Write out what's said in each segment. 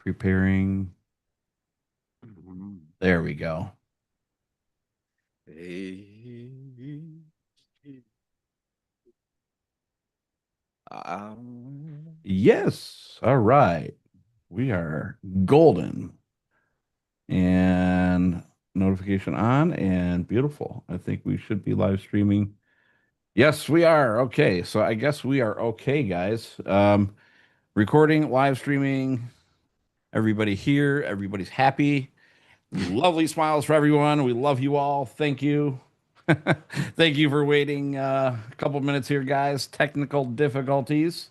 Preparing. There we go. Yes. All right. We are golden. And notification on and beautiful. I think we should be live streaming. Yes, we are. Okay. So I guess we are okay, guys. Recording, live streaming. Everybody here. Everybody's happy. Lovely smiles for everyone. We love you all. Thank you. Thank you for waiting a couple minutes here, guys. Technical difficulties.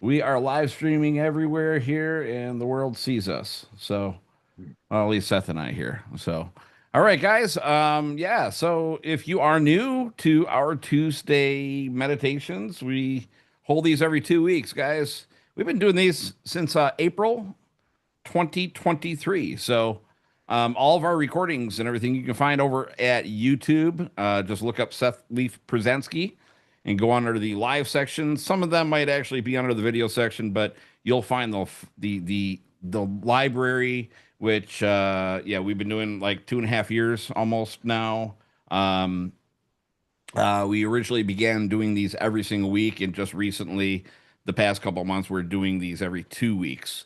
We are live streaming everywhere here, and the world sees us. So, well, at least Seth and I here. So, all right, guys. Yeah. So, if you are new to our Tuesday meditations, we hold these every 2 weeks, guys. We've been doing these since April 2023. So, all of our recordings and everything you can find over at YouTube. Just look up Seth Leaf Presensky and go under the live section. Some of them might actually be under the video section, but you'll find the library, which yeah, we've been doing like 2.5 years almost now. Um, we originally began doing these every single week, and just recently, the past couple of months, we're doing these every 2 weeks.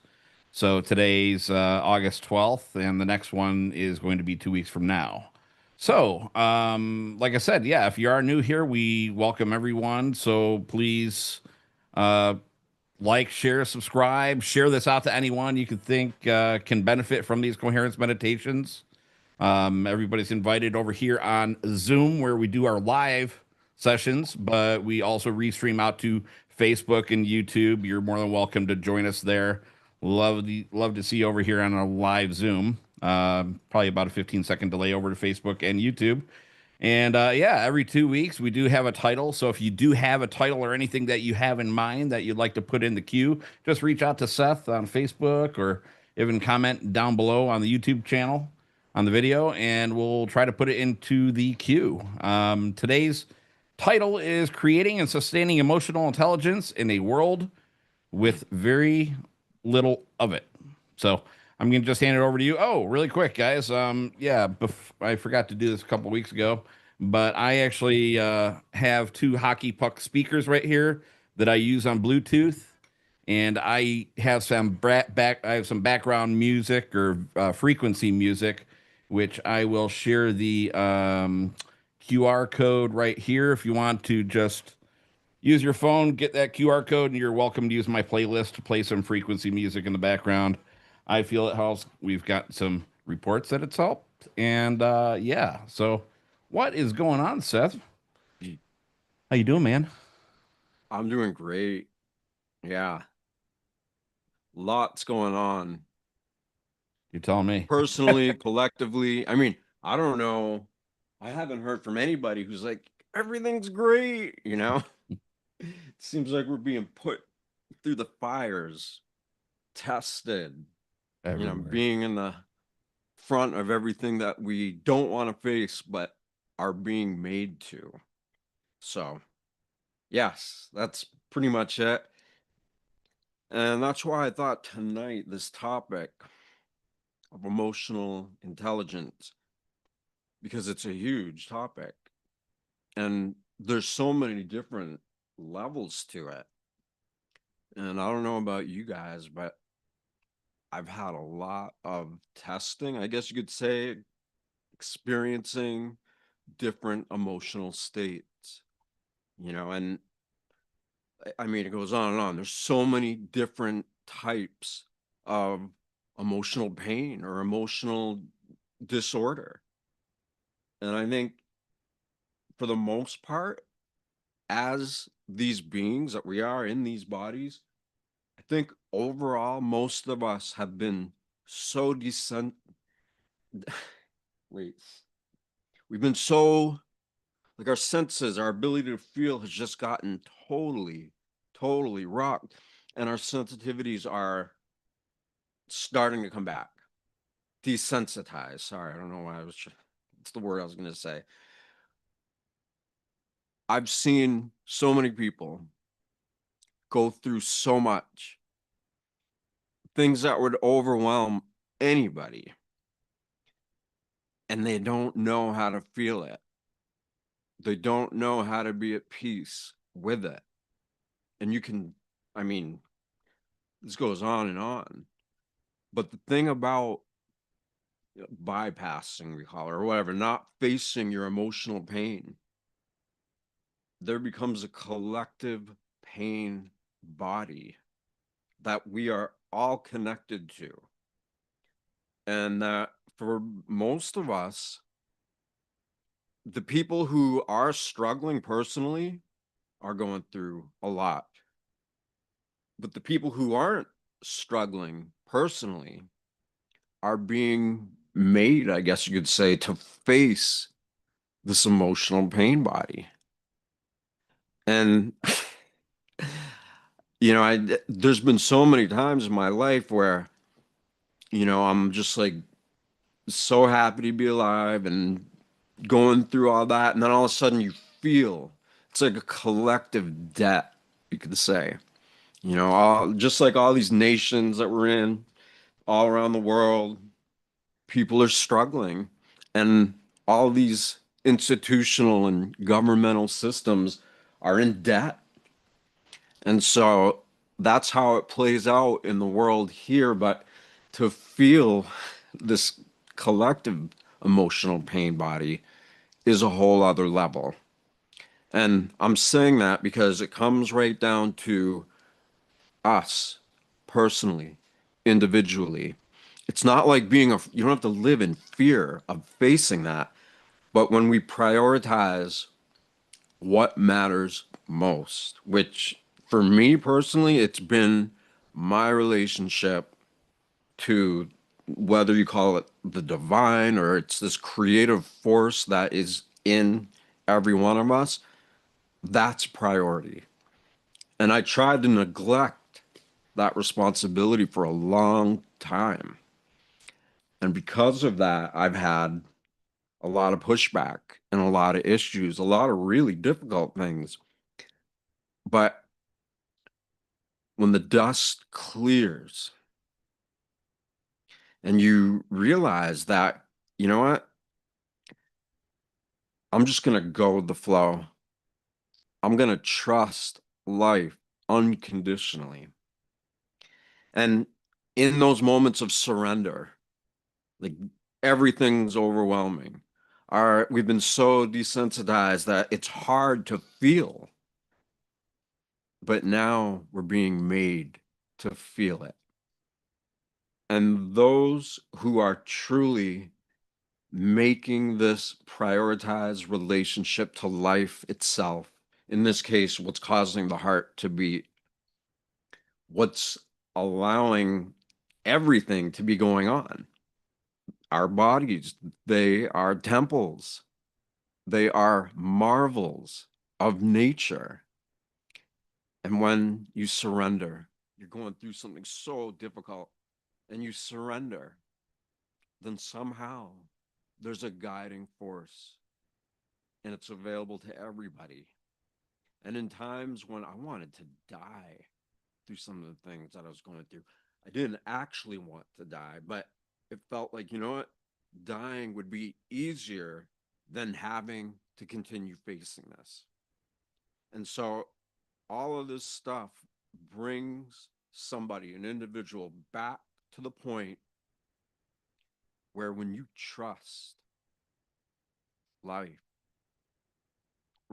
So today's August 12th, and the next one is going to be 2 weeks from now. So, like I said, yeah, if you are new here, we welcome everyone. So please uh, like, share, subscribe, share this out to anyone you could think can benefit from these coherence meditations. Everybody's invited over here on Zoom where we do our live sessions, but we also restream out to Facebook and YouTube. You're more than welcome to join us there. Love to see you over here on a live Zoom. Probably about a 15-second delay over to Facebook and YouTube. And yeah, every 2 weeks we do have a title. So if you do have a title or anything that you have in mind that you'd like to put in the queue, just reach out to Seth on Facebook or even comment down below on the YouTube channel on the video, and we'll try to put it into the queue. Today's title is Creating and Sustaining Emotional Intelligence in a World with Very Little of It. So I'm going to just hand it over to you. Oh, really quick, guys. Yeah, I forgot to do this a couple weeks ago, but I actually have two hockey puck speakers right here that I use on Bluetooth, and I have some I have some background music or frequency music, which I will share the QR code right here if you want to just use your phone, get that QR code, and you're welcome to use my playlist to play some frequency music in the background. I feel it helps. We've got some reports that it's helped, and yeah. So, what is going on, Seth? How you doing, man? I'm doing great. Yeah, lots going on You're telling me. personally, collectively. I mean, I don't know. I haven't heard from anybody who's like, everything's great, you know? It seems like we're being put through the fires, tested, Everywhere. being in the front of everything that we don't want to face, but are being made to. So, yes, that's pretty much it. And that's why I thought tonight this topic of emotional intelligence, because it's a huge topic and there's so many different levels to it. And I don't know about you guys, but I've had a lot of testing, I guess you could say, experiencing different emotional states, and I mean, it goes on and on. There's so many different types of emotional pain or emotional disorder. And I think for the most part, as these beings that we are in these bodies, I think overall most of us have been so wait, we've been so like our senses, our ability to feel has just gotten totally rocked, and our sensitivities are starting to come back. Desensitized. Sorry, I don't know why it's the word I was going to say. I've seen so many people go through so much things that would overwhelm anybody, and they don't know how to feel it. They don't know how to be at peace with it. And you can, I mean, this goes on and on. But the thing about bypassing, we call it, or whatever, not facing your emotional pain, there becomes a collective pain body that we are all connected to. And that for most of us, the people who are struggling personally are going through a lot. But the people who aren't struggling personally are being made, I guess you could say, to face this emotional pain body. And there's been so many times in my life where, I'm just like so happy to be alive and going through all that. And then all of a sudden you feel it's like a collective debt, you could say. Just like all these nations that we're in all around the world, people are struggling, and all these institutional and governmental systems are in debt. And so that's how it plays out in the world here. But to feel this collective emotional pain body is a whole other level. And I'm saying that because it comes right down to us personally, individually. It's not like you don't have to live in fear of facing that. But when we prioritize what matters most, which for me personally, it's been my relationship to, whether you call it the divine or it's this creative force that is in every one of us, that's priority. And I tried to neglect that responsibility for a long time. And because of that, I've had a lot of pushback and a lot of issues, a lot of really difficult things. But when the dust clears and you realize that, you know what? I'm just going to go with the flow. I'm going to trust life unconditionally. And in those moments of surrender, like everything's overwhelming. We've been so desensitized that it's hard to feel, but now we're being made to feel it. And those who are truly making this prioritized relationship to life itself, in this case, what's causing the heart to beat, what's allowing everything to be going on. Our bodies, they are temples, they are marvels of nature. And when you surrender, you're going through something so difficult and you surrender, then somehow there's a guiding force and it's available to everybody. And in times when I wanted to die through some of the things that I was going through, I didn't actually want to die, but it felt like, you know what? Dying would be easier than having to continue facing this. And so all of this stuff brings somebody, an individual, back to the point where when you trust life,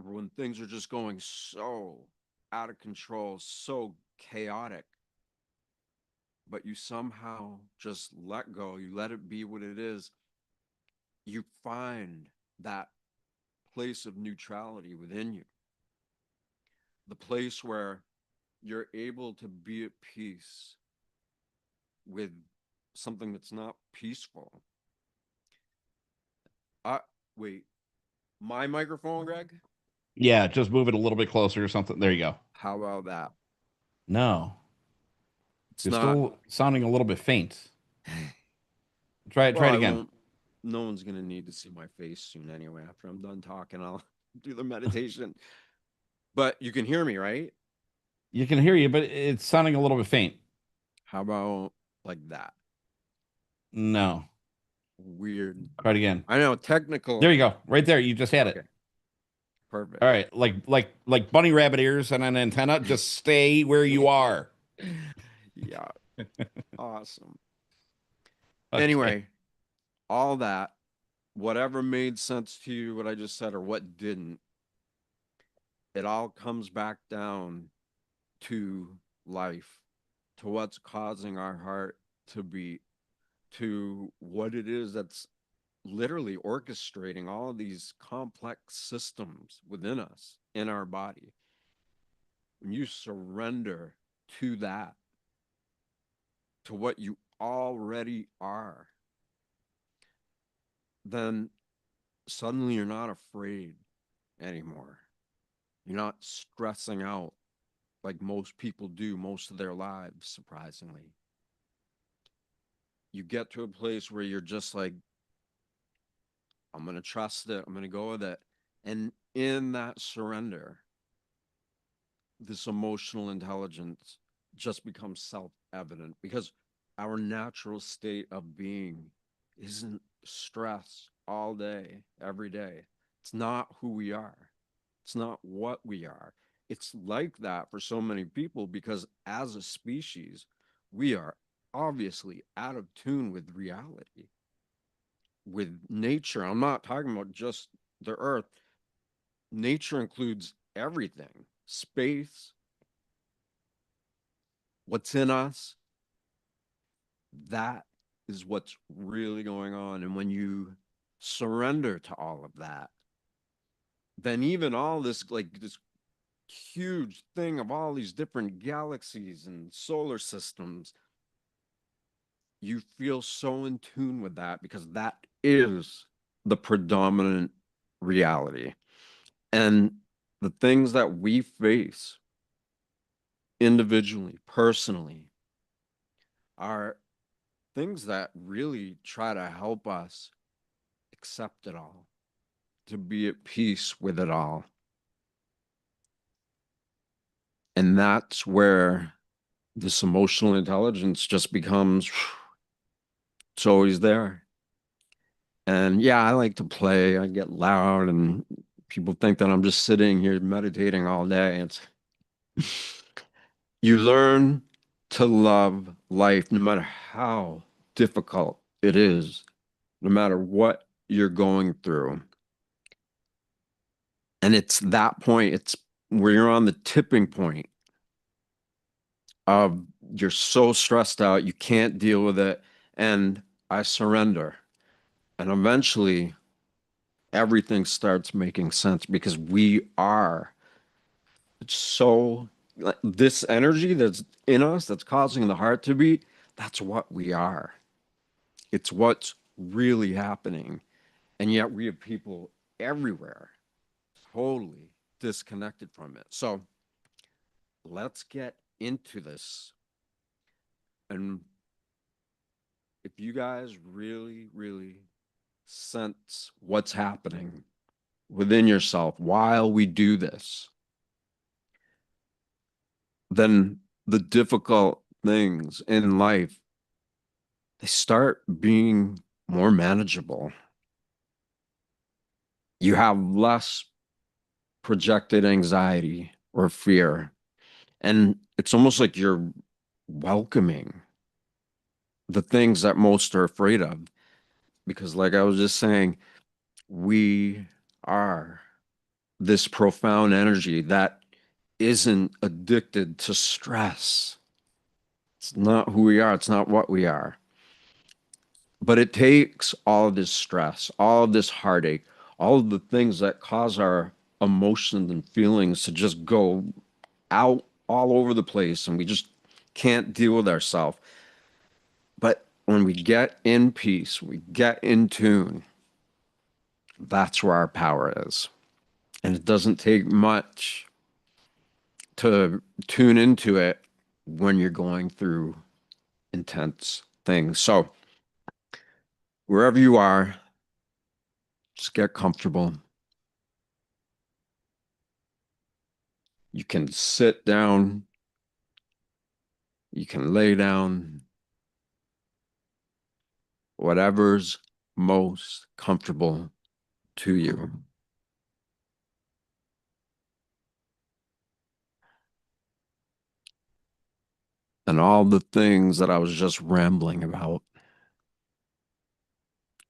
when things are just going so out of control, so chaotic, but you somehow just let go, you let it be what it is, you find that place of neutrality within you, the place where you're able to be at peace with something that's not peaceful. Uh, Wait, my microphone, Greg? Yeah, just move it a little bit closer or something. There you go. How about that? No, It's you're not. still sounding a little bit faint. Try it. Well, Try it I again. won't. No one's gonna need to see my face soon anyway. After I'm done talking, I'll do the meditation. But you can hear me, right? You can hear you, but it's sounding a little bit faint. How about? like that. No. Weird. Try it again. I know There technical. you go. Right there. You just had Okay, it. perfect. All right. Like bunny rabbit ears and an antenna. Just stay where you are. Yeah, awesome. Okay. Anyway, all that, whatever made sense to you, what I just said, or what didn't, it all comes back down to life, to what's causing our heart to beat, to what it is that's literally orchestrating all of these complex systems within us in our body. When you surrender to that, to what you already are, then suddenly you're not afraid anymore. You're not stressing out like most people do most of their lives, surprisingly. You get to a place where you're just like, I'm going to trust it, I'm going to go with it. And in that surrender, this emotional intelligence just becomes self evident because our natural state of being isn't stress all day, every day. It's not who we are, it's not what we are. It's like that for so many people because as a species, we are obviously out of tune with reality, with nature. I'm not talking about just the earth. Nature includes everything, space, what's in us. That is what's really going on. And when you surrender to all of that, then even all this, like this huge thing of all these different galaxies and solar systems, you feel so in tune with that because that is the predominant reality. And the things that we face individually, personally, are things that really try to help us accept it all, to be at peace with it all. And that's where this emotional intelligence just becomes, it's always there. And yeah, I like to play, I get loud, and people think that I'm just sitting here meditating all day. It's you learn to love life no matter how difficult it is, no matter what you're going through. And it's that point, it's where you're on the tipping point of you're so stressed out, you can't deal with it, and I surrender. And eventually, everything starts making sense because we are so like, this energy that's in us that's causing the heart to beat, that's what we are. It's what's really happening. And yet we have people everywhere totally disconnected from it. So let's get into this. And if you guys really, really sense what's happening within yourself while we do this, then the difficult things in life, they start being more manageable. You have less projected anxiety or fear. And it's almost like you're welcoming the things that most are afraid of. Because, like I was just saying, we are this profound energy that isn't addicted to stress. It's not who we are, it's not what we are. But it takes all of this stress, all of this heartache, all of the things that cause our emotions and feelings to just go out all over the place and we just can't deal with ourselves. But when we get in peace, we get in tune, that's where our power is. And it doesn't take much to tune into it when you're going through intense things. So, wherever you are, just get comfortable. You can sit down, you can lay down, whatever's most comfortable to you. And all the things that I was just rambling about,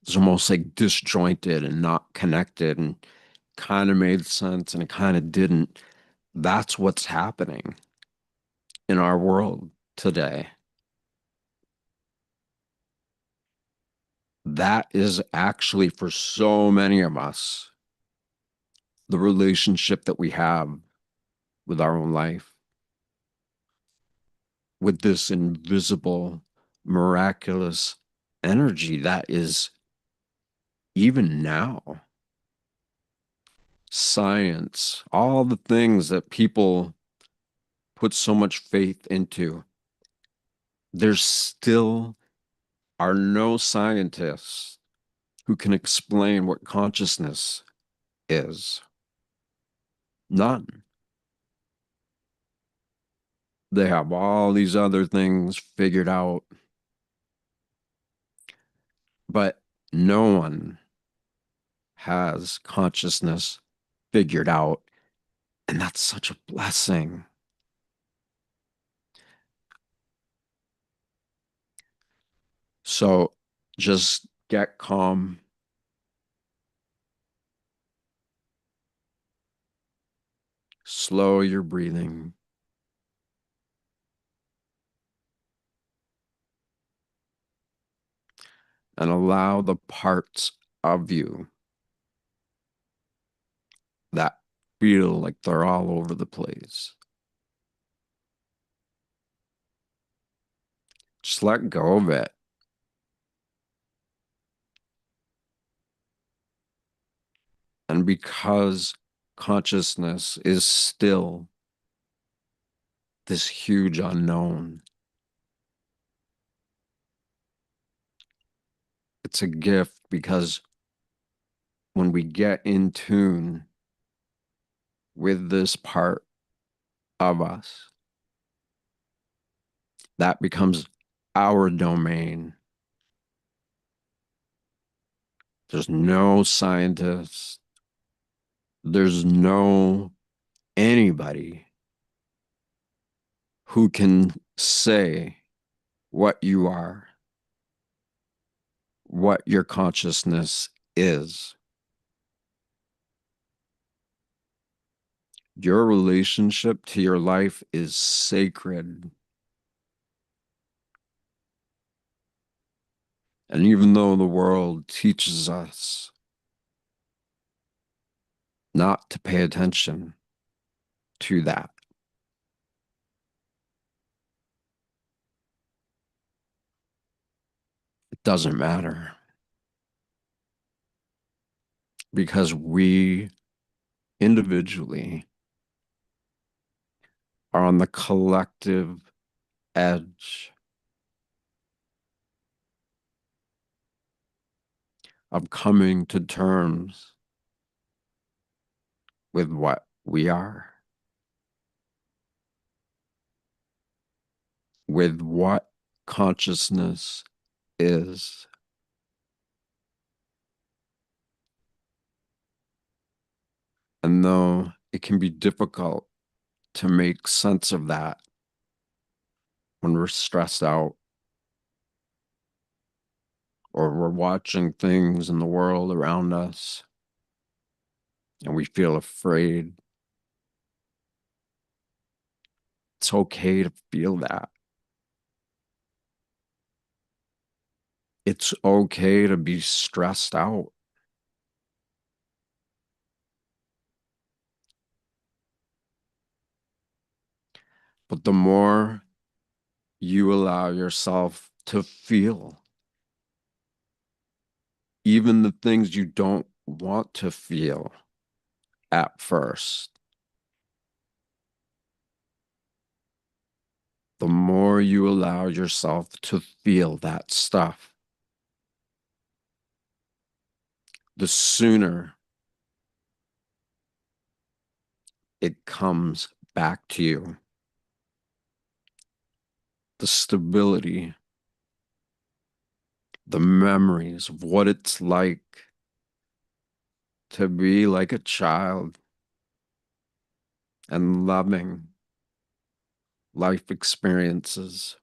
it's almost like disjointed and not connected and kind of made sense and it kind of didn't. That's what's happening in our world today. That is actually, for so many of us, the relationship that we have with our own life, with this invisible, miraculous energy that is, even now, science, all the things that people put so much faith into. There still are no scientists who can explain what consciousness is. None. They have all these other things figured out, but no one has consciousness figured out. And that's such a blessing. So just get calm. Slow your breathing. And allow the parts of you that feel like they're all over the place. Just let go of it. And because consciousness is still this huge unknown, it's a gift because when we get in tune with this part of us, that becomes our domain. There's no scientist, there's no anybody who can say what you are, what your consciousness is. Your relationship to your life is sacred. And even though the world teaches us not to pay attention to that, it doesn't matter because we individually are on the collective edge of coming to terms with what we are, with what consciousness is. And though it can be difficult to make sense of that when we're stressed out or we're watching things in the world around us and we feel afraid, it's okay to feel that. It's okay to be stressed out. But the more you allow yourself to feel, even the things you don't want to feel at first, the more you allow yourself to feel that stuff, the sooner it comes back to you. The stability, the memories of what it's like to be like a child and loving life experiences.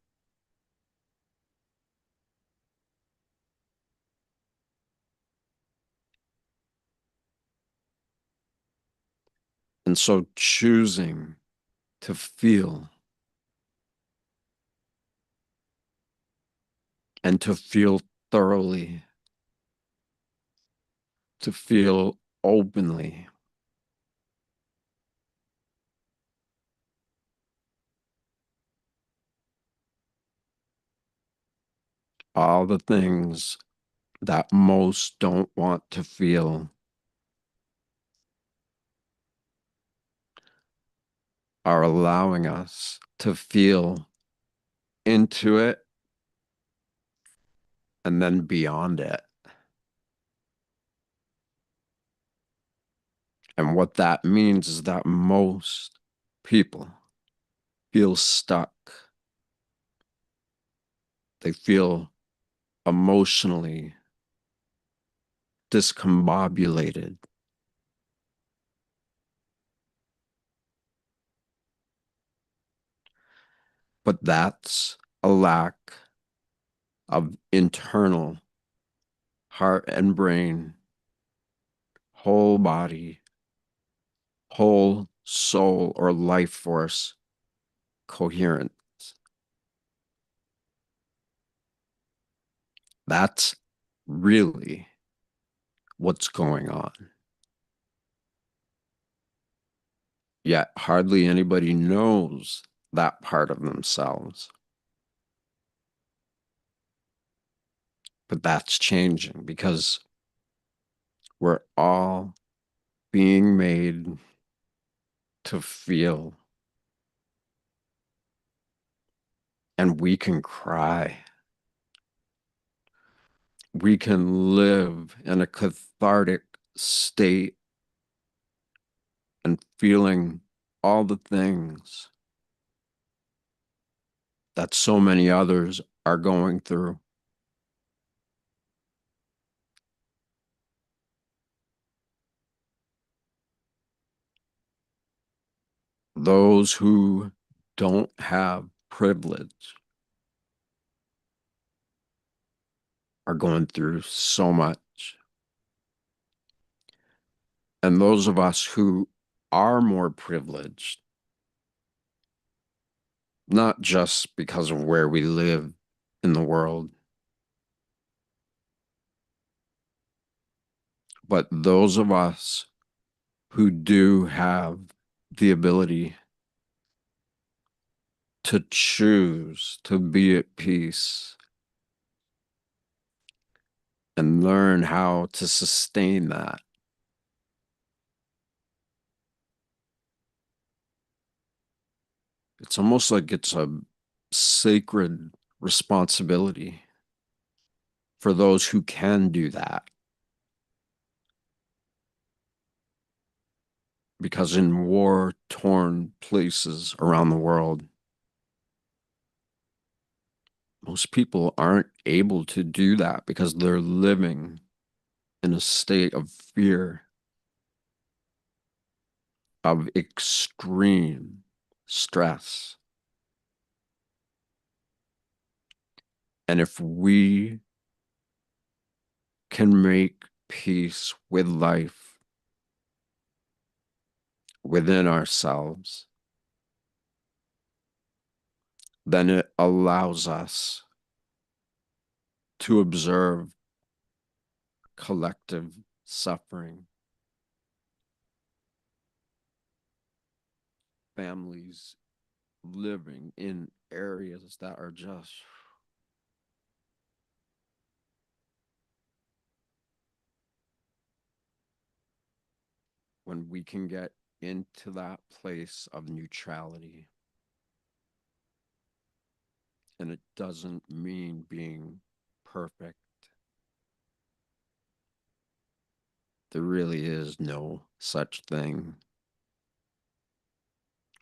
And so choosing to feel and to feel thoroughly, to feel openly, all the things that most don't want to feel are allowing us to feel into it and then beyond it. And what that means is that most people feel stuck. They feel emotionally discombobulated. But that's a lack of internal heart and brain, whole body, whole soul or life force coherence. That's really what's going on. Yet hardly anybody knows that part of themselves. But that's changing because we're all being made to feel, and we can cry. We can live in a cathartic state and feeling all the things that so many others are going through. Those who don't have privilege are going through so much. And those of us who are more privileged, not just because of where we live in the world, but those of us who do have the ability to choose to be at peace and learn how to sustain that. It's almost like it's a sacred responsibility for those who can do that. Because in war-torn places around the world, most people aren't able to do that because they're living in a state of fear, of extreme stress. And if we can make peace with life within ourselves, then it allows us to observe collective suffering, families living in areas that are just when we can get into that place of neutrality. And it doesn't mean being perfect. There really is no such thing.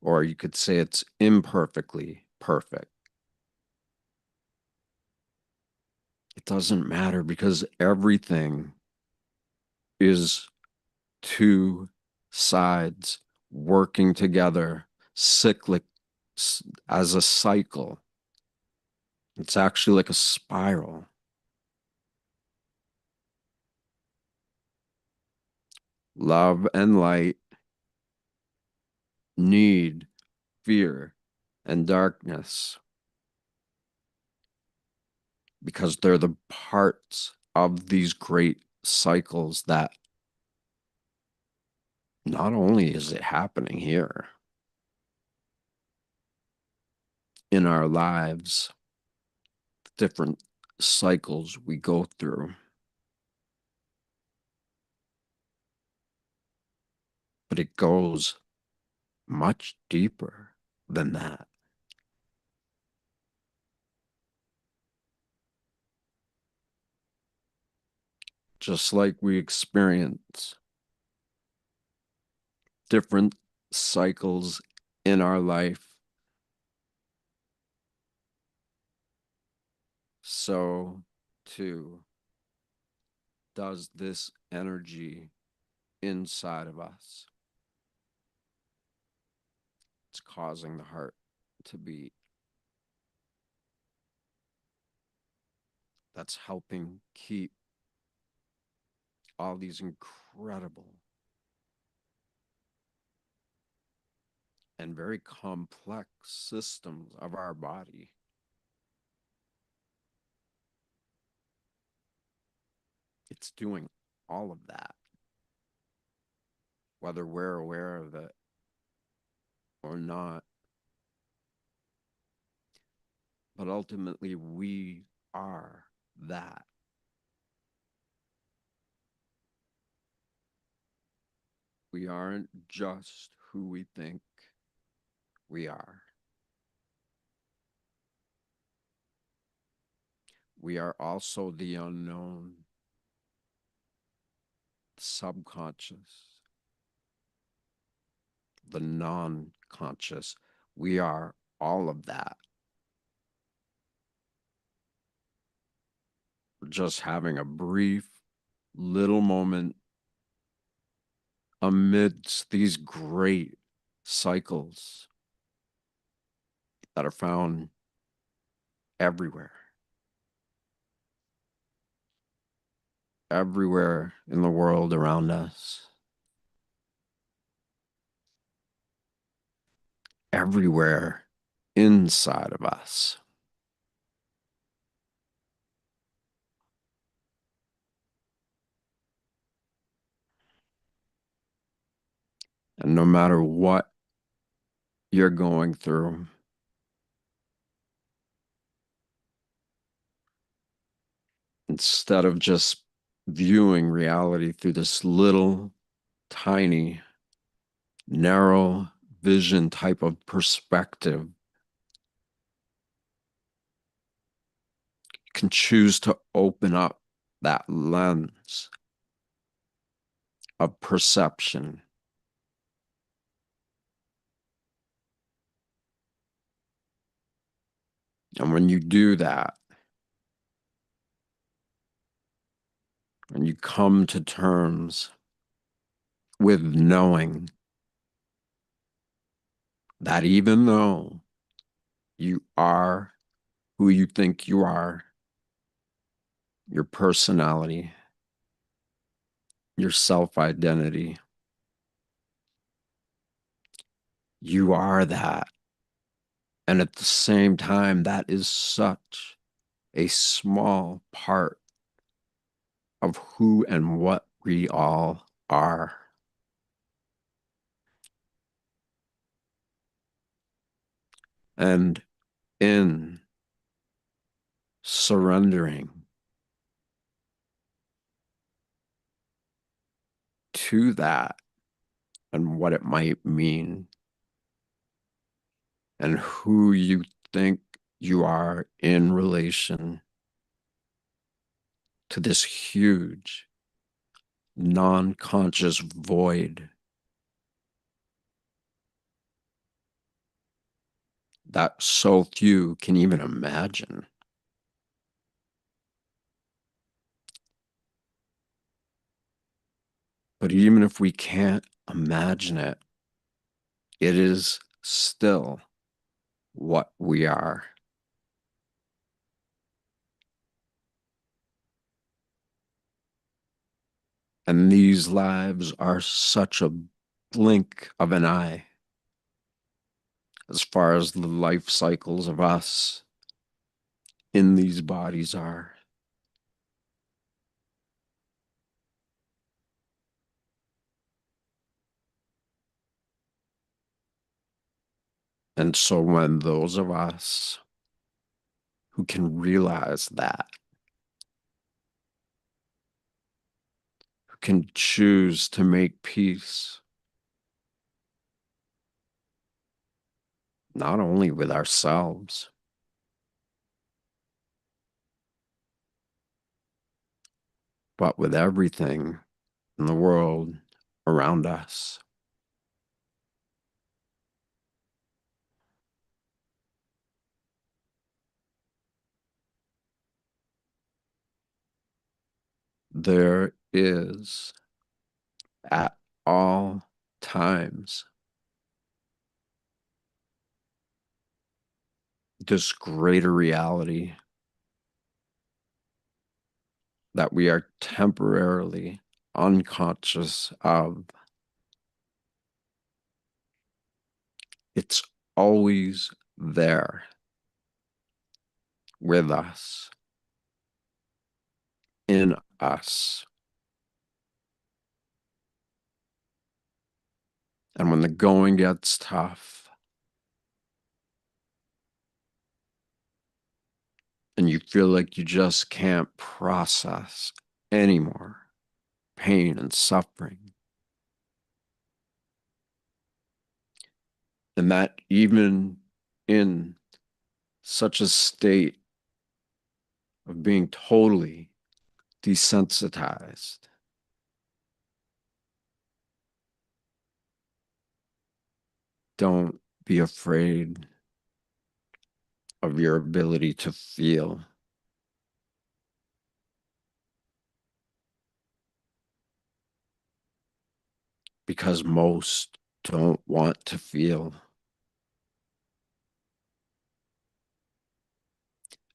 Or you could say it's imperfectly perfect. It doesn't matter because everything is two sides working together, cyclic as a cycle. It's actually like a spiral. Love and light, need, fear, and darkness, because they're the parts of these great cycles that not only is it happening here in our lives, different cycles we go through, but it goes much deeper than that. Just like we experience different cycles in our life, so too does this energy inside of us. It's causing the heart to beat. That's helping keep all these incredible and very complex systems of our body. It's doing all of that, whether we're aware of it or not. But ultimately, we are that. We aren't just who we think we are. We are also the unknown, subconscious, the non-conscious. We are all of that. We're just having a brief little moment amidst these great cycles that are found everywhere, everywhere in the world around us, everywhere inside of us. And no matter what you're going through, instead of just viewing reality through this little, tiny, narrow vision type of perspective, you can choose to open up that lens of perception. And when you do that, and you come to terms with knowing that even though you are who you think you are, your personality, your self-identity, you are that. And at the same time, that is such a small part of who and what we all are. And in surrendering to that and what it might mean and who you think you are in relation to this huge non-conscious void that so few can even imagine. But even if we can't imagine it, it is still what we are. And these lives are such a blink of an eye as far as the life cycles of us in these bodies are. And so when those of us who can realize that, who can choose to make peace, not only with ourselves, but with everything in the world around us, there is at all times this greater reality that we are temporarily unconscious of. It's always there with us, in us. And when the going gets tough and you feel like you just can't process anymore pain and suffering, and that even in such a state of being totally desensitized, don't be afraid of your ability to feel. Because most don't want to feel.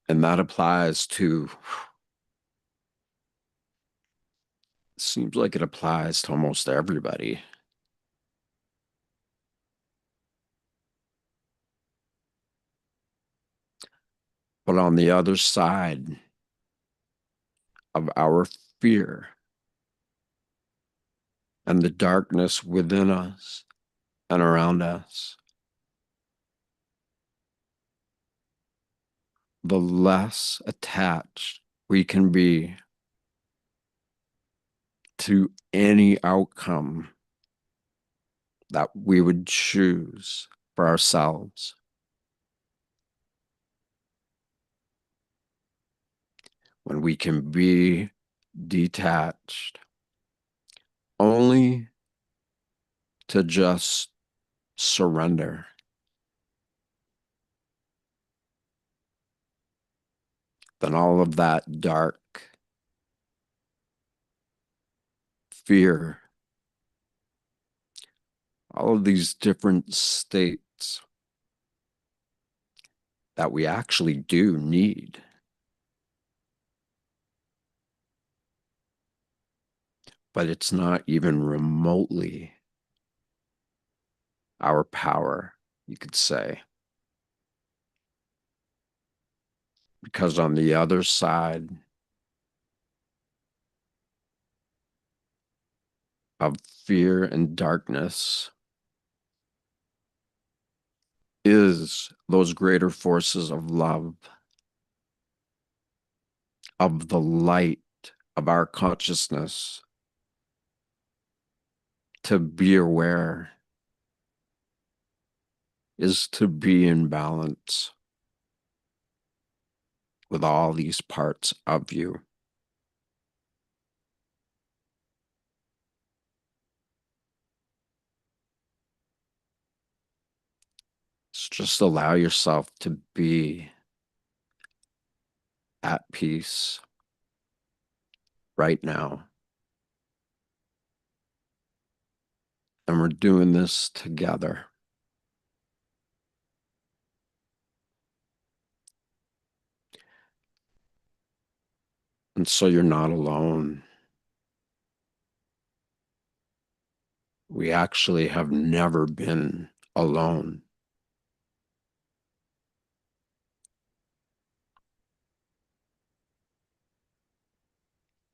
And that applies to, seems like it applies to almost everybody. But on the other side of our fear and the darkness within us and around us, the less attached we can be to any outcome that we would choose for ourselves. When we can be detached only to just surrender, then all of that dark fear, all of these different states that we actually do need, but it's not even remotely our power, you could say. Because on the other side of fear and darkness is those greater forces of love, of the light of our consciousness, to be aware is to be in balance with all these parts of you. So just allow yourself to be at peace right now. and we're doing this together. And so you're not alone. We actually have never been alone.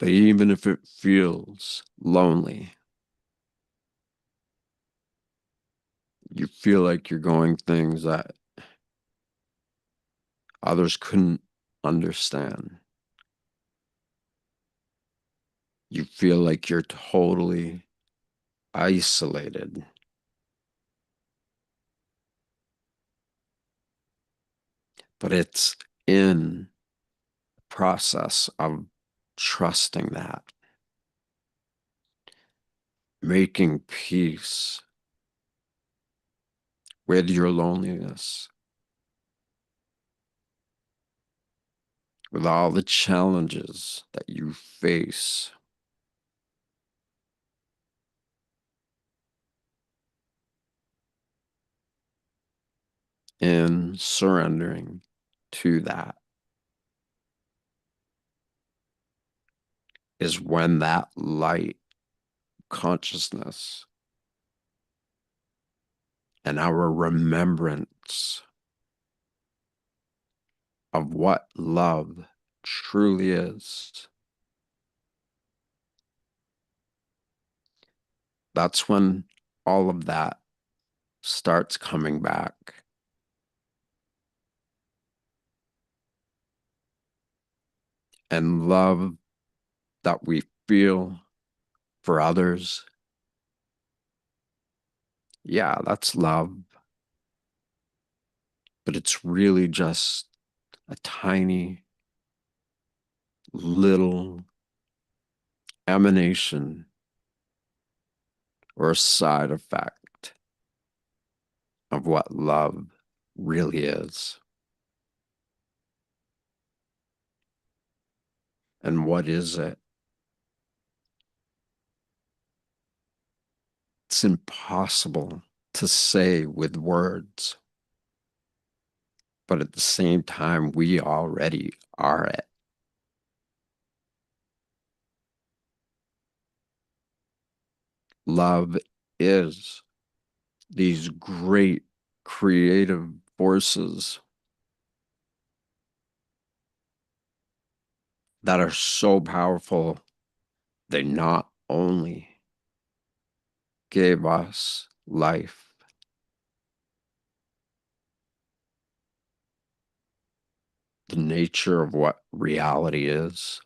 But even if it feels lonely, you feel like you're going things that others couldn't understand. You feel like you're totally isolated. But it's in the process of trusting that, making peace with your loneliness, with all the challenges that you face. In surrendering to that is when that light consciousness and our remembrance of what love truly is, that's when all of that starts coming back. And love that we feel for others, yeah, that's love. But it's really just a tiny little emanation or a side effect of what love really is. And what is it? It's impossible to say with words, but at the same time, we already are it. Love is these great creative forces that are so powerful. They not only gave us life, the nature of what reality is,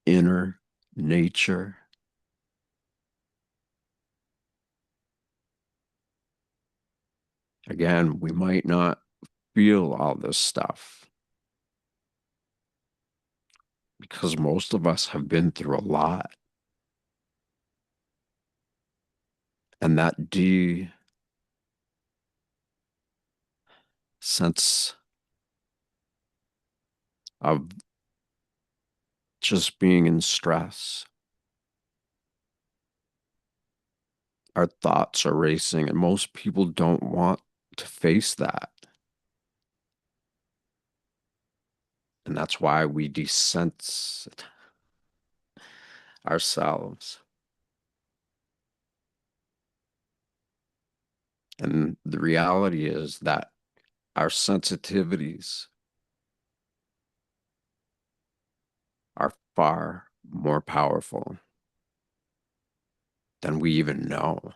inner nature. Again, we might not feel all this stuff because most of us have been through a lot. And that sense of just being in stress, our thoughts are racing, and most people don't want to face that. And that's why we desense ourselves. And the reality is that our sensitivities are far more powerful than we even know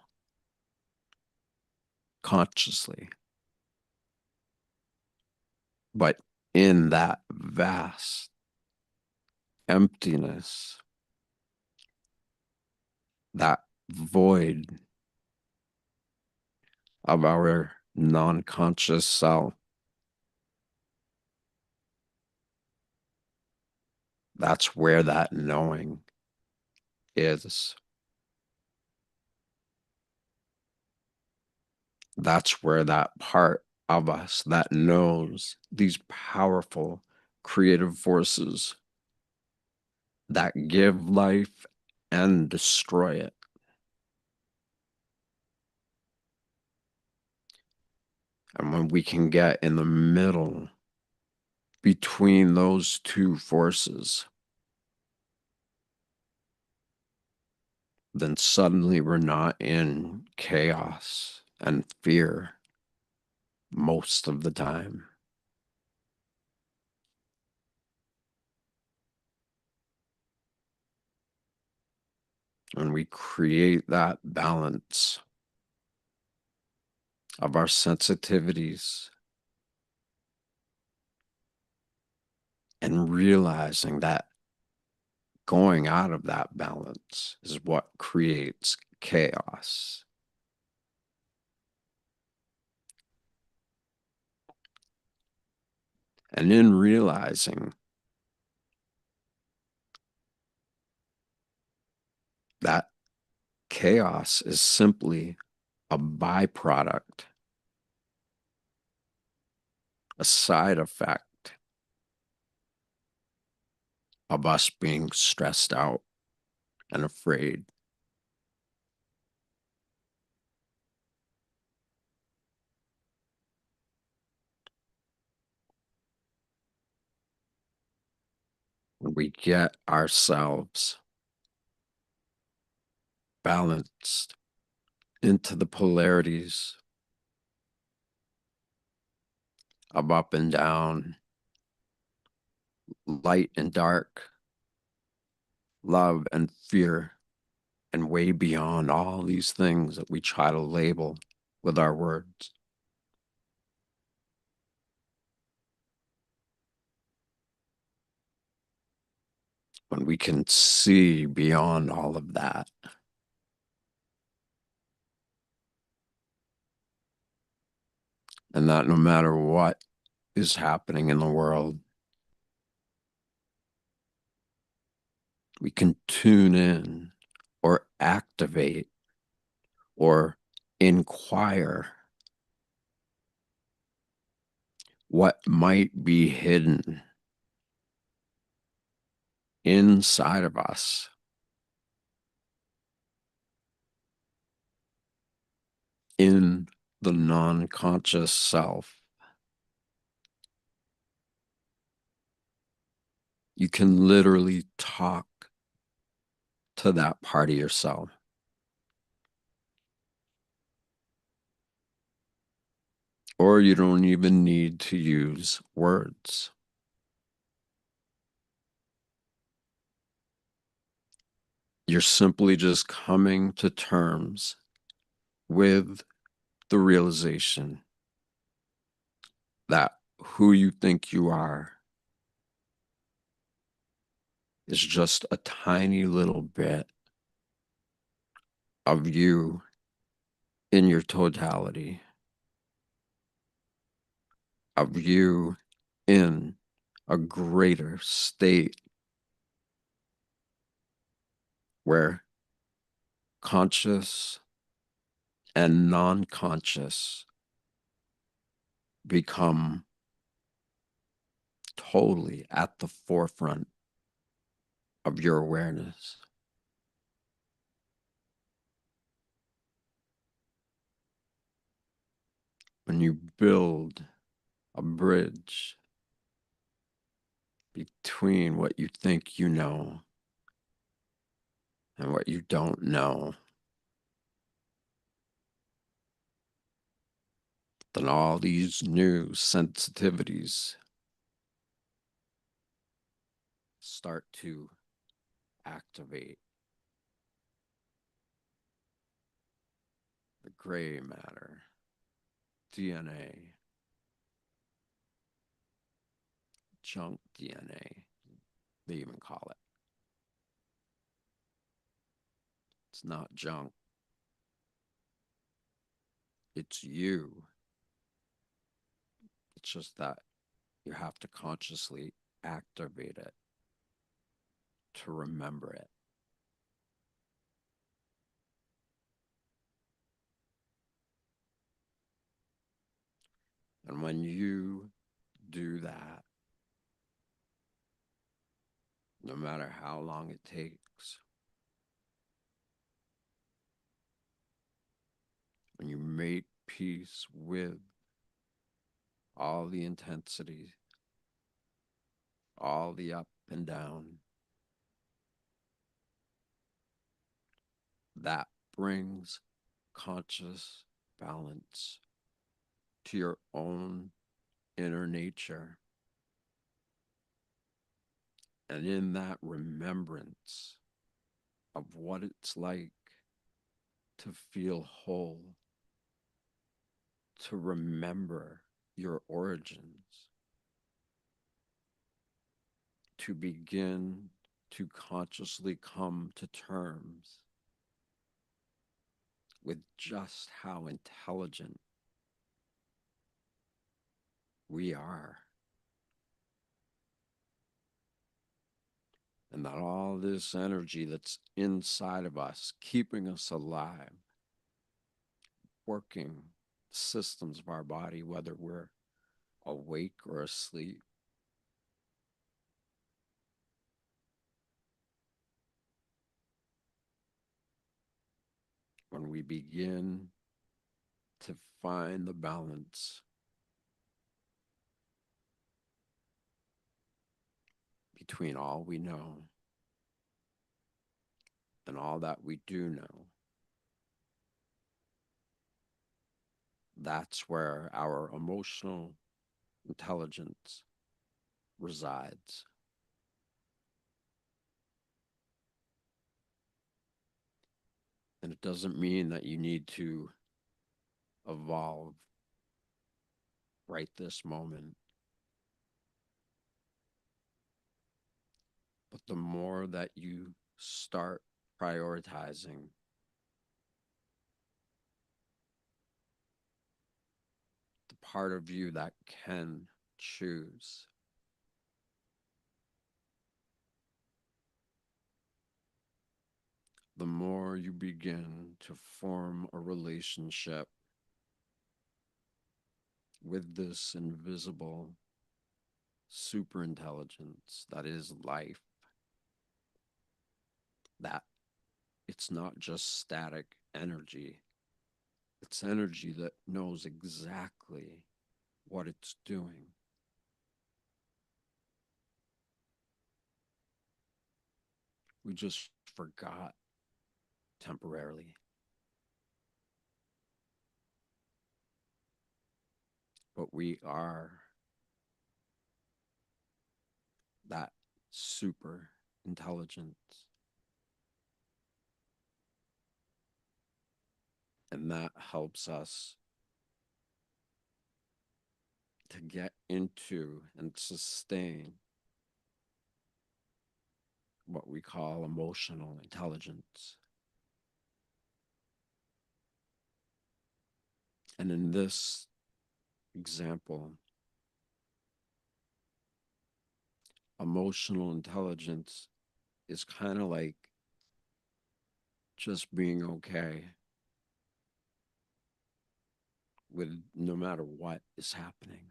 consciously. But in that vast emptiness, that void of our non-conscious self, that's where that knowing is. That's where that part of us that knows these powerful creative forces that give life and destroy it And when we can get in the middle between those two forces, then suddenly we're not in chaos and fear most of the time. When we create that balance of our sensitivities and realizing that going out of that balance is what creates chaos. And in realizing that chaos is simply a byproduct, a side effect of us being stressed out and afraid. When we get ourselves balanced into the polarities of up and down, light and dark, love and fear, and way beyond all these things that we try to label with our words. When we can see beyond all of that, and that no matter what is happening in the world, we can tune in or activate or inquire what might be hidden inside of us, in the non-conscious self. You can literally talk to that part of yourself. Or you don't even need to use words. You're simply just coming to terms with the realization that who you think you are is just a tiny little bit of you in your totality, of you in a greater state where conscious and non-conscious become totally at the forefront of your awareness. When you build a bridge between what you think you know and what you don't know, then all these new sensitivities start to activate. The gray matter, DNA, junk DNA, they even call it. It's not junk. It's you. It's just that you have to consciously activate it to remember it. And when you do that, no matter how long it takes, when you make peace with all the intensity, all the up and down. That brings conscious balance to your own inner nature. And in that remembrance of what it's like to feel whole, to remember your origins, to begin to consciously come to terms with just how intelligent we are. And that all this energy that's inside of us, keeping us alive, working systems of our body, whether we're awake or asleep, when we begin to find the balance between all we know and all that we do know, that's where our emotional intelligence resides. And it doesn't mean that you need to evolve right this moment. But the more that you start prioritizing the part of you that can choose, the more you begin to form a relationship with this invisible superintelligence that is life, that it's not just static energy, it's energy that knows exactly what it's doing. We just forgot temporarily. But we are that super intelligence. And that helps us to get into and sustain what we call emotional intelligence. And in this example, emotional intelligence is kind of like just being okay with no matter what is happening.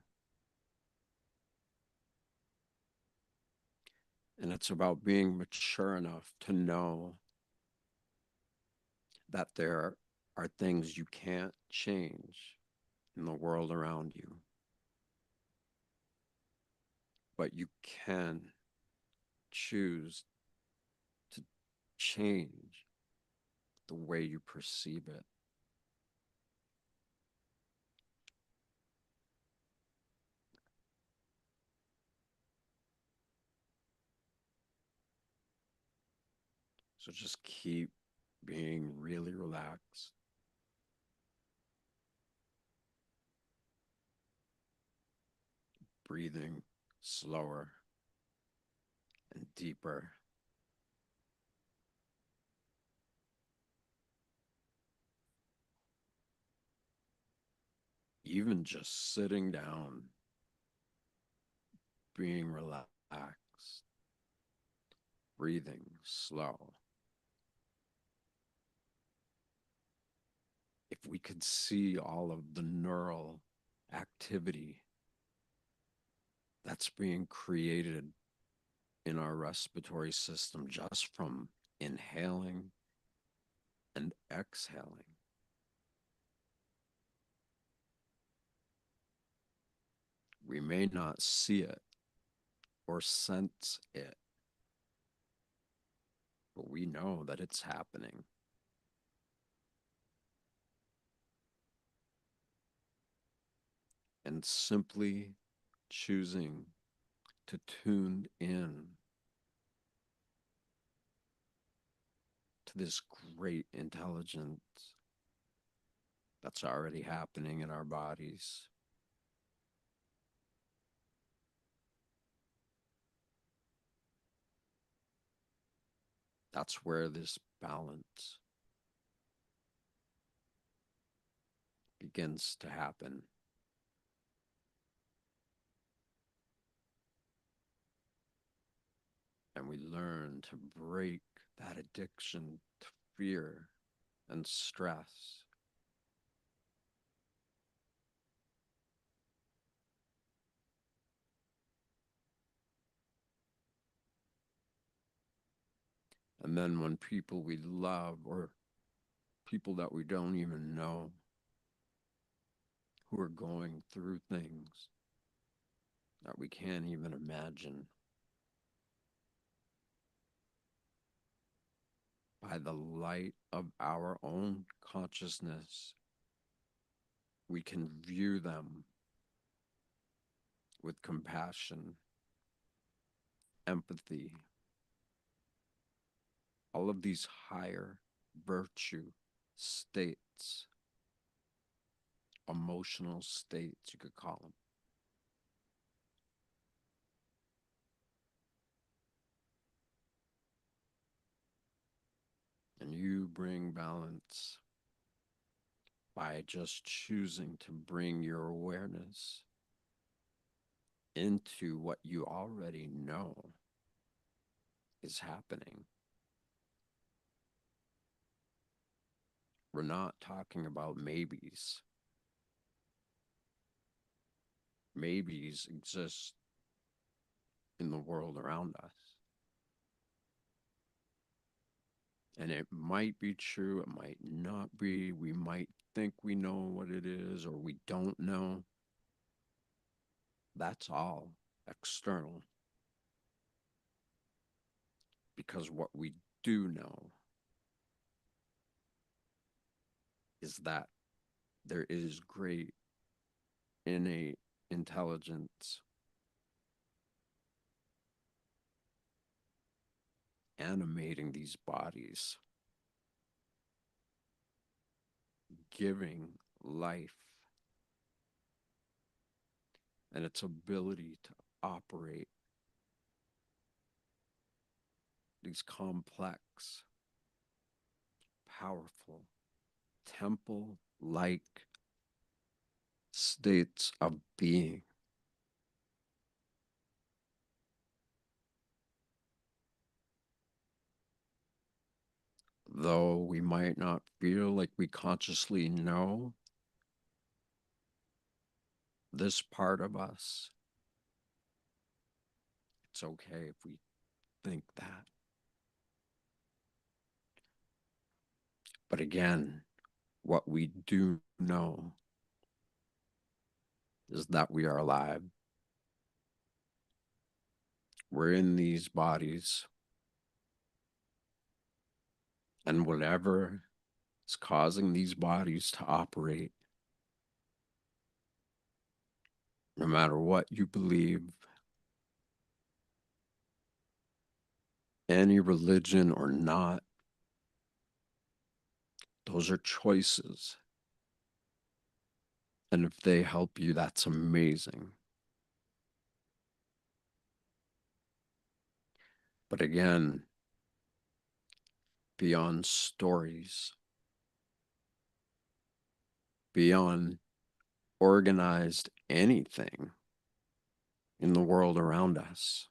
And it's about being mature enough to know that there are things you can't change in the world around you, but you can choose to change the way you perceive it. So just keep being really relaxed, breathing slower and deeper. Even just sitting down, being relaxed, breathing slow. If we could see all of the neural activity that's being created in our respiratory system just from inhaling and exhaling, We may not see it or sense it, but we know that it's happening. And simply choosing to tune in to this great intelligence that's already happening in our bodies. That's where this balance begins to happen. And we learn to break that addiction to fear and stress. And then when people we love or people that we don't even know who are going through things that we can't even imagine, by the light of our own consciousness, we can view them with compassion, empathy, all of these higher virtue states, emotional states, you could call them. And you bring balance by just choosing to bring your awareness into what you already know is happening. We're not talking about maybes. Maybes exist in the world around us. And it might be true, it might not be. We might think we know what it is, or we don't know. That's all external. Because what we do know is that there is great innate intelligence animating these bodies, giving life and its ability to operate these complex, powerful, temple-like states of being. Though we might not feel like we consciously know this part of us, it's okay if we think that. But again, what we do know is that we are alive. We're in these bodies, and whatever is causing these bodies to operate, no matter what you believe, any religion or not, those are choices. And if they help you, that's amazing. But again, beyond stories, beyond organized anything in the world around us,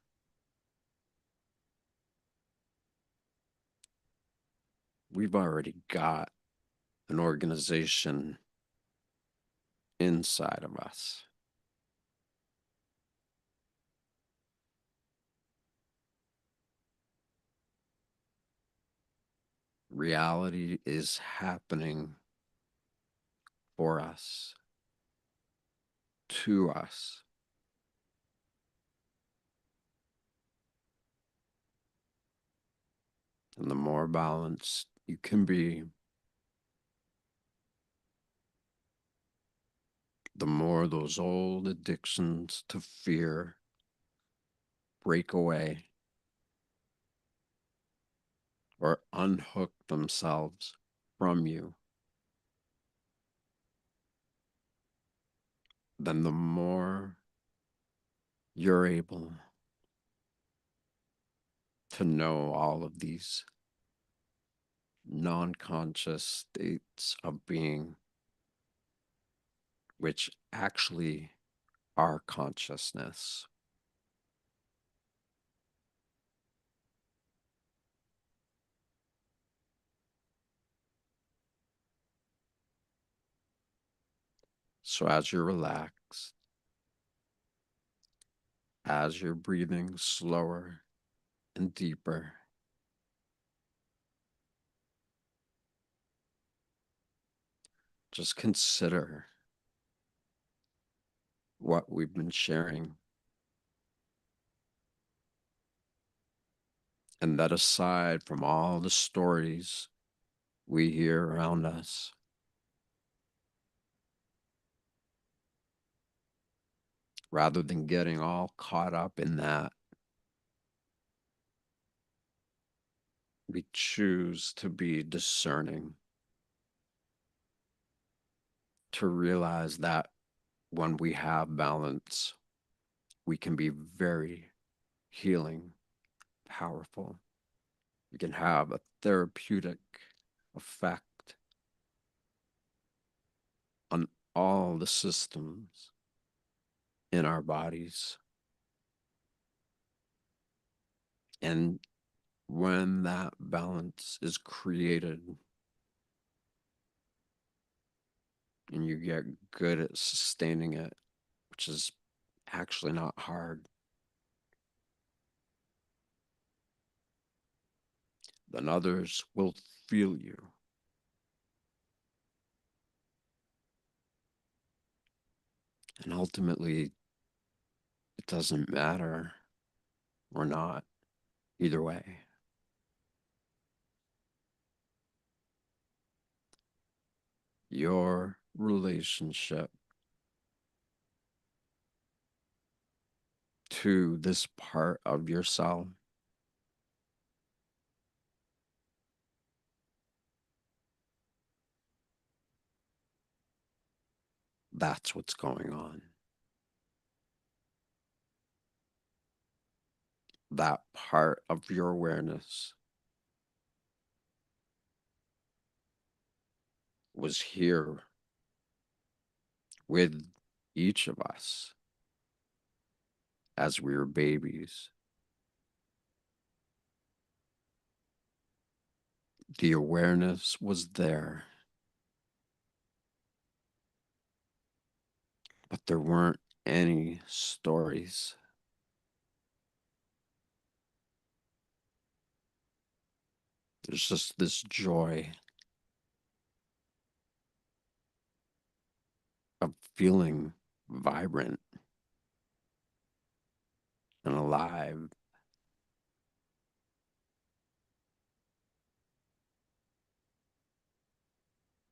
we've already got an organization inside of us. Reality is happening for us, to us. And the more balanced you can be, the more those old addictions to fear break away or unhook themselves from you, then the more you're able to know all of these non-conscious states of being, which actually are consciousness. So as you're relaxed, as you're breathing slower and deeper, just consider what we've been sharing, and that aside from all the stories we hear around us, rather than getting all caught up in that, we choose to be discerning, to realize that when we have balance, we can be very healing, powerful. We can have a therapeutic effect on all the systems in our bodies. And when that balance is created and you get good at sustaining it, which is actually not hard, then others will feel you. And ultimately, it doesn't matter or not, either way. Your relationship to this part of yourself, that's what's going on. That part of your awareness was here with each of us as we were babies. The awareness was there, but there weren't any stories. There's just this joy of feeling vibrant and alive.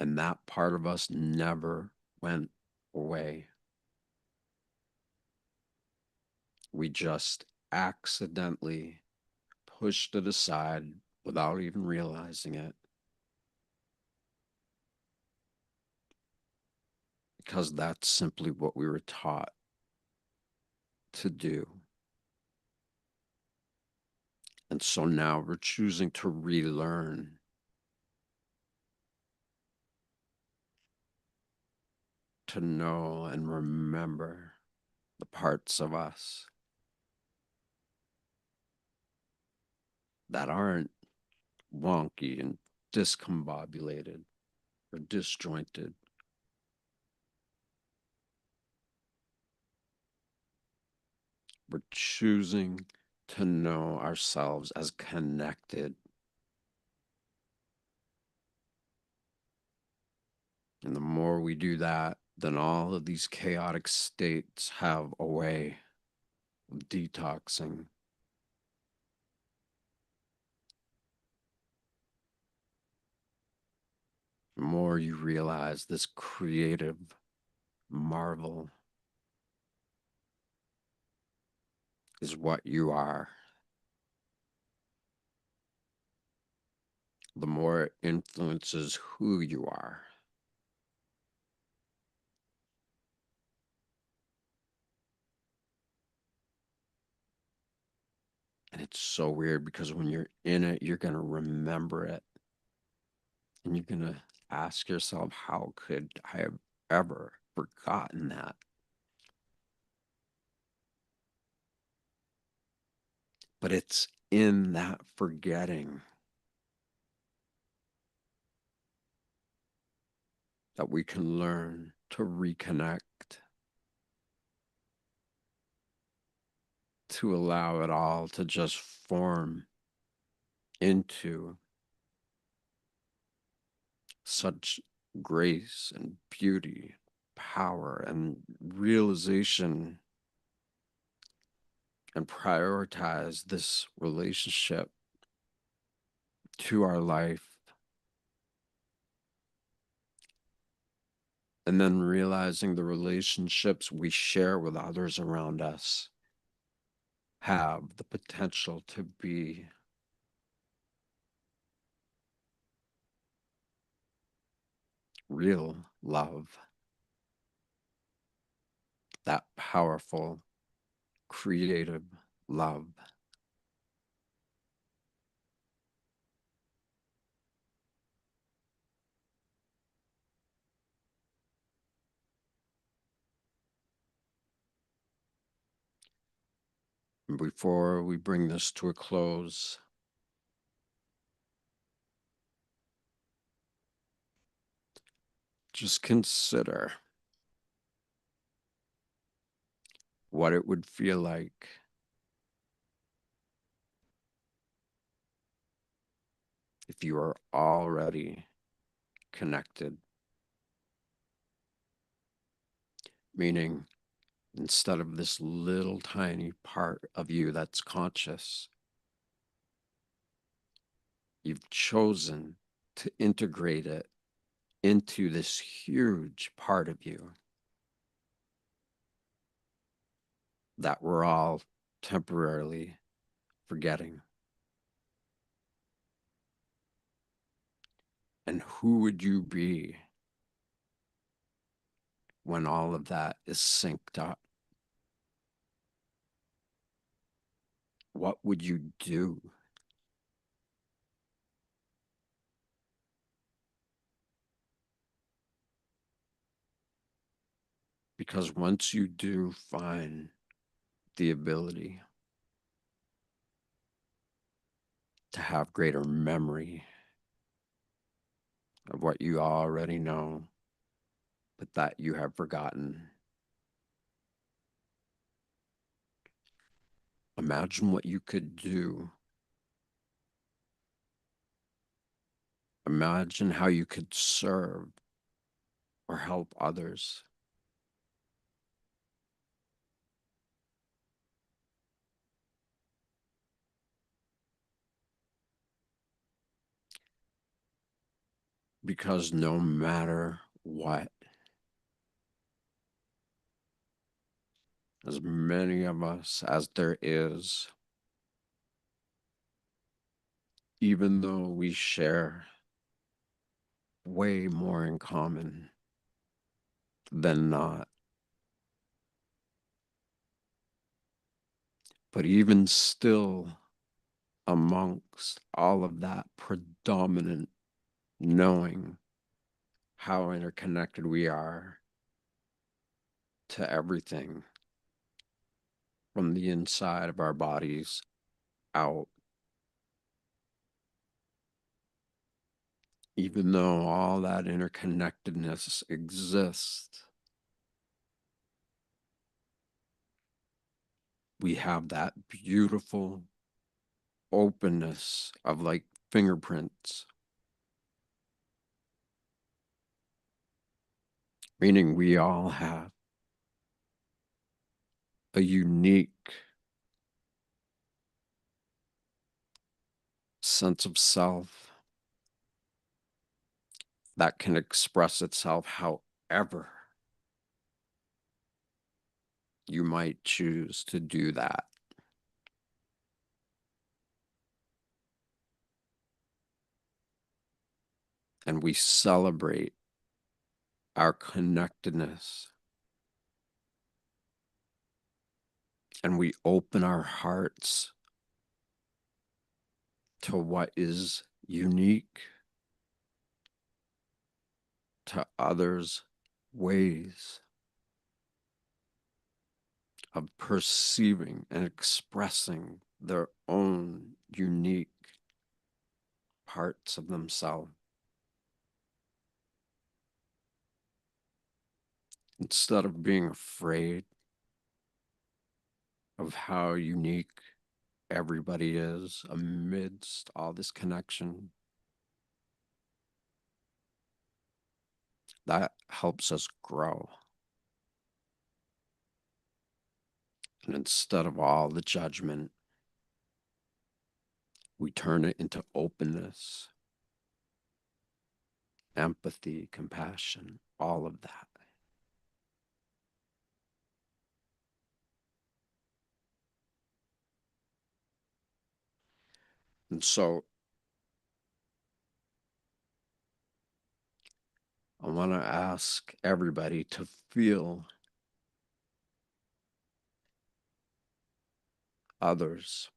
And that part of us never went away. We just accidentally pushed it aside without even realizing it, because that's simply what we were taught to do. And so now we're choosing to relearn, to know and remember the parts of us that aren't wonky and discombobulated or disjointed. We're choosing to know ourselves as connected. And the more we do that, then all of these chaotic states have a way of detoxing, more you realize this creative marvel is what you are, the more it influences who you are. And it's so weird because when you're in it, you're going to remember it. And you're going to ask yourself, how could I have ever forgotten that? But it's in that forgetting that we can learn to reconnect, to allow it all to just form into such grace and beauty, power and realization, and prioritize this relationship to our life, and then realizing the relationships we share with others around us have the potential to be real love, that powerful, creative love. And before we bring this to a close, just consider what it would feel like if you are already connected, meaning instead of this little tiny part of you that's conscious, you've chosen to integrate it into this huge part of you that we're all temporarily forgetting. And who would you be when all of that is synced up? What would you do? Because once you do find the ability to have greater memory of what you already know, but that you have forgotten, imagine what you could do. Imagine how you could serve or help others. Because no matter what, as many of us as there is, even though we share way more in common than not, but even still, amongst all of that predominant knowing how interconnected we are to everything from the inside of our bodies out, even though all that interconnectedness exists, we have that beautiful openness of like fingerprints, meaning we all have a unique sense of self, that can express itself however you might choose to do that. And we celebrate our connectedness, and we open our hearts to what is unique to others' ways of perceiving and expressing their own unique parts of themselves. Instead of being afraid of how unique everybody is amidst all this connection, that helps us grow. And instead of all the judgment, we turn it into openness, empathy, compassion, all of that. And so I want to ask everybody to feel others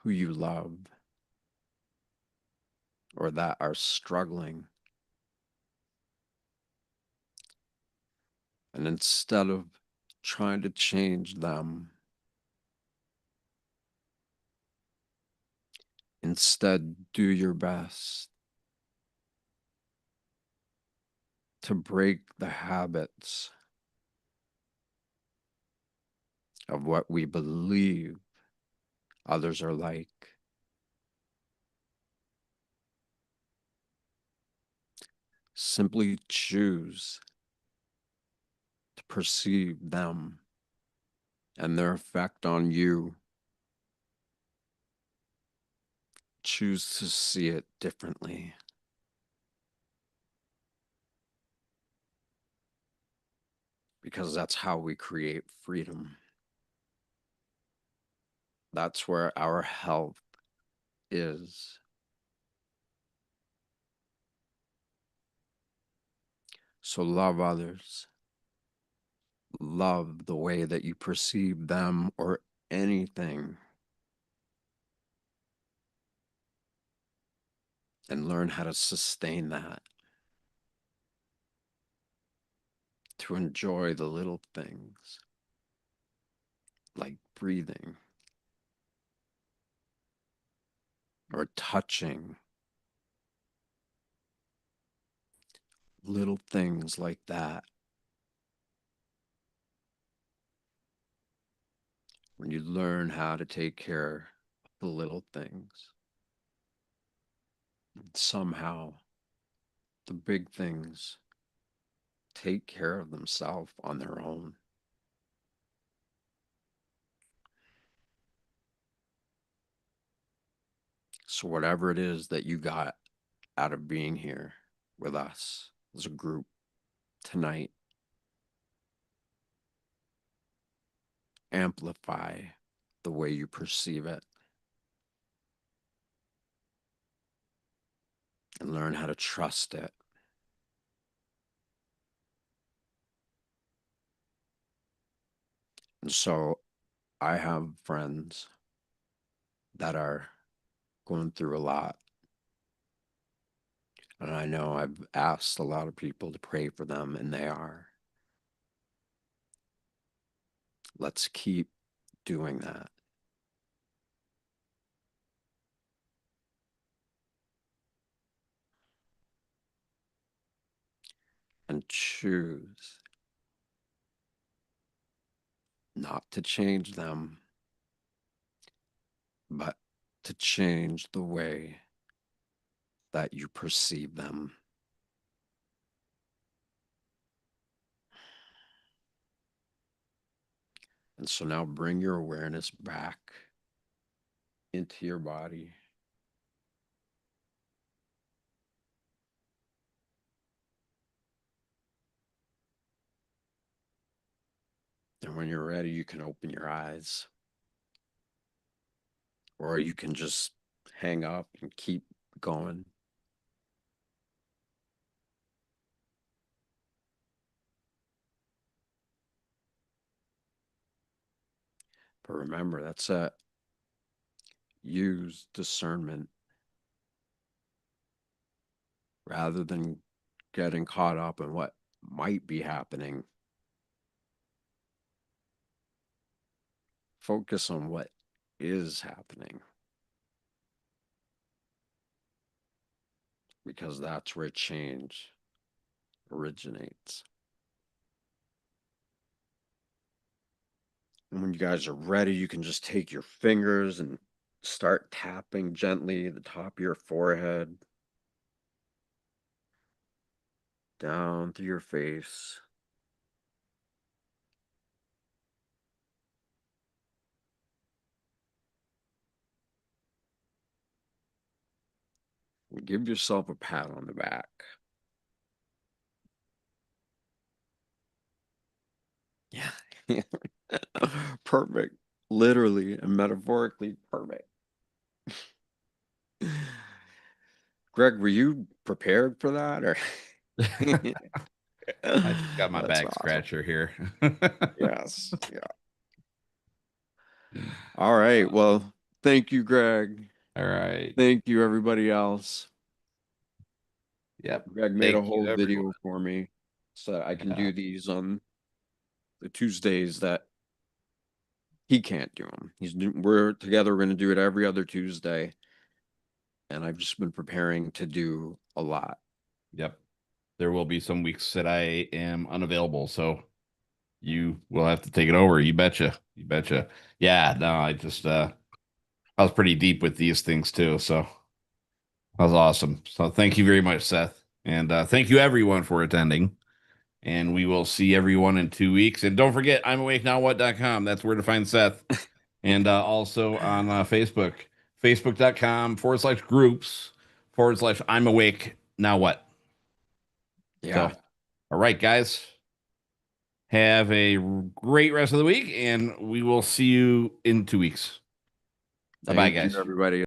who you love or that are struggling. And instead of trying to change them, instead do your best to break the habits of what we believe others are like. Simply choose to perceive them and their effect on you. Choose to see it differently. Because that's how we create freedom. That's where our health is. So love others. Love the way that you perceive them or anything. And learn how to sustain that. To enjoy the little things like breathing or touching. Little things like that. When you learn how to take care of the little things, somehow the big things take care of themselves on their own. So whatever it is that you got out of being here with us as a group tonight, amplify the way you perceive it and learn how to trust it. And so I have friends that are going through a lot. And I know I've asked a lot of people to pray for them, and they are. Let's keep doing that. And choose not to change them, but to change the way that you perceive them. And so now bring your awareness back into your body. And when you're ready, you can open your eyes, or you can just hang up and keep going. But remember, that's it. Use discernment rather than getting caught up in what might be happening. Focus on what is happening, because that's where change originates. And when you guys are ready, you can just take your fingers and start tapping gently the top of your forehead, down through your face. And give yourself a pat on the back. Yeah. Perfect. Literally and metaphorically perfect. Greg, were you prepared for that, or? I just got my That's back awesome. scratcher here. Yes. Yeah. All right. Well, thank you, Greg. All right. Thank you, everybody else. Yep. Greg made a Thank you, whole everyone. video for me so that I can Yeah. do these on the Tuesdays that he can't do them. We're together. We're going to do it every other Tuesday, and I've just been preparing to do a lot. Yep. There will be some weeks that I am unavailable, so you will have to take it over. You betcha. You betcha. Yeah, no, I was pretty deep with these things too, so that was awesome. So thank you very much, Seth. And thank you everyone for attending. And we will see everyone in 2 weeks. And don't forget, I'mAwakeNowWhat.com. That's where to find Seth. And also on Facebook, Facebook.com/groups/ I'm awake now what. So, Yeah. all right, guys, have a great rest of the week, and we will see you in 2 weeks. Bye bye, Thank you, guys. everybody.